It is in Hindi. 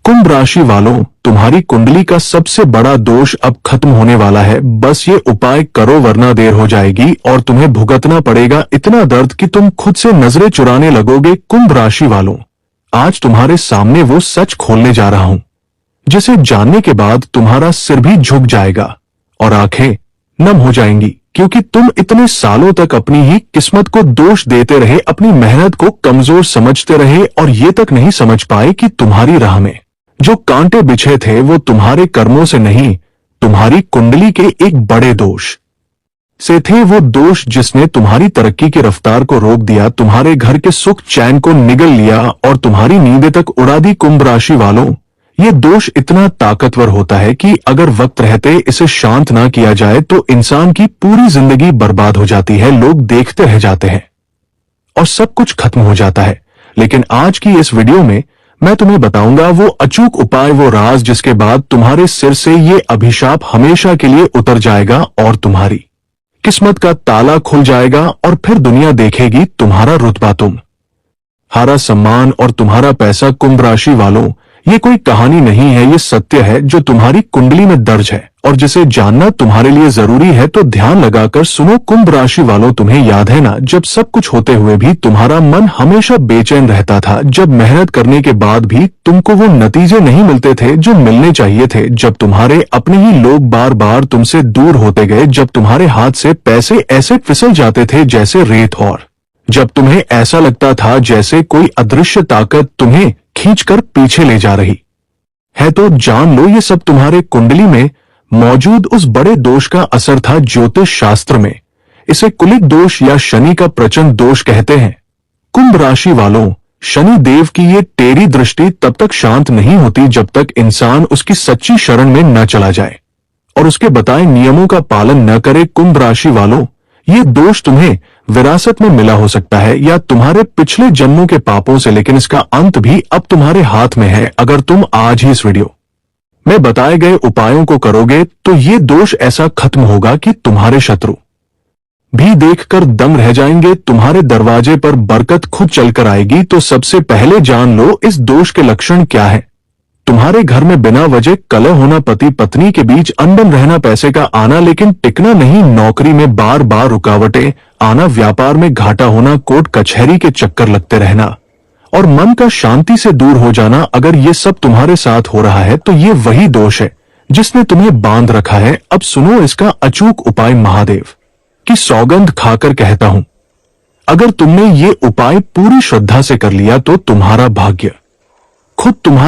कुंभ राशि वालों, तुम्हारी कुंडली का सबसे बड़ा दोष अब खत्म होने वाला है। बस ये उपाय करो वरना देर हो जाएगी और तुम्हें भुगतना पड़ेगा इतना दर्द कि तुम खुद से नजरें चुराने लगोगे। कुंभ राशि वालों, आज तुम्हारे सामने वो सच खोलने जा रहा हूं जिसे जानने के बाद तुम्हारा सिर भी झुक जाएगा और आंखें नम हो जाएंगी, क्योंकि तुम इतने सालों तक अपनी ही किस्मत को दोष देते रहे, अपनी मेहनत को कमजोर समझते रहे और ये तक नहीं समझ पाए कि तुम्हारी राह में जो कांटे बिछे थे वो तुम्हारे कर्मों से नहीं, तुम्हारी कुंडली के एक बड़े दोष से थे। वो दोष जिसने तुम्हारी तरक्की की रफ्तार को रोक दिया, तुम्हारे घर के सुख चैन को निगल लिया और तुम्हारी नींदें तक उड़ा दी। कुंभ राशि वालों, ये दोष इतना ताकतवर होता है कि अगर वक्त रहते इसे शांत ना किया जाए तो इंसान की पूरी जिंदगी बर्बाद हो जाती है। लोग देखते रह जाते हैं और सब कुछ खत्म हो जाता है। लेकिन आज की इस वीडियो में मैं तुम्हें बताऊंगा वो अचूक उपाय, वो राज जिसके बाद तुम्हारे सिर से ये अभिशाप हमेशा के लिए उतर जाएगा और तुम्हारी किस्मत का ताला खुल जाएगा और फिर दुनिया देखेगी तुम्हारा रुतबा, तुम्हारा सम्मान और तुम्हारा पैसा। कुंभ राशि वालों, ये कोई कहानी नहीं है, ये सत्य है जो तुम्हारी कुंडली में दर्ज है और जिसे जानना तुम्हारे लिए जरूरी है। तो ध्यान लगाकर सुनो। कुंभ राशि वालों, तुम्हें याद है ना, जब सब कुछ होते हुए भी तुम्हारा मन हमेशा बेचैन रहता था, जब मेहनत करने के बाद भी तुमको वो नतीजे नहीं मिलते थे जो मिलने चाहिए थे, जब तुम्हारे अपने ही लोग बार बार तुमसे दूर होते गए, जब तुम्हारे हाथ से पैसे ऐसे फिसल जाते थे जैसे रेत, और जब तुम्हें ऐसा लगता था जैसे कोई अदृश्य ताकत तुम्हें खींचकर पीछे ले जा रही है, तो जान लो ये सब तुम्हारे कुंडली में मौजूद उस बड़े दोष का असर था। ज्योतिष शास्त्र में इसे कुलिक दोष या शनि का प्रचंड दोष कहते हैं। कुंभ राशि वालों, शनि देव की ये टेढ़ी दृष्टि तब तक शांत नहीं होती जब तक इंसान उसकी सच्ची शरण में न चला जाए और उसके बताए नियमों का पालन न करे। कुंभ राशि वालों, ये दोष तुम्हें विरासत में मिला हो सकता है या तुम्हारे पिछले जन्मों के पापों से, लेकिन इसका अंत भी अब तुम्हारे हाथ में है। अगर तुम आज ही इस वीडियो में बताए गए उपायों को करोगे तो ये दोष ऐसा खत्म होगा कि तुम्हारे शत्रु भी देखकर दंग रह जाएंगे, तुम्हारे दरवाजे पर बरकत खुद चलकर आएगी। तो सबसे पहले जान लो इस दोष के लक्षण क्या है। तुम्हारे घर में बिना वजह कलह होना, पति पत्नी के बीच अनबन रहना, पैसे का आना लेकिन टिकना नहीं, नौकरी में बार बार रुकावटें आना, व्यापार में घाटा होना, कोर्ट कचहरी के चक्कर लगते रहना और मन का शांति से दूर हो जाना। अगर ये सब तुम्हारे साथ हो रहा है तो ये वही दोष है जिसने तुम्हें बांध रखा है। अब सुनो इसका अचूक उपाय। महादेव की सौगंध खाकर कहता हूं, अगर तुमने ये उपाय पूरी श्रद्धा से कर लिया तो तुम्हारा भाग्य खुद तुम्हारा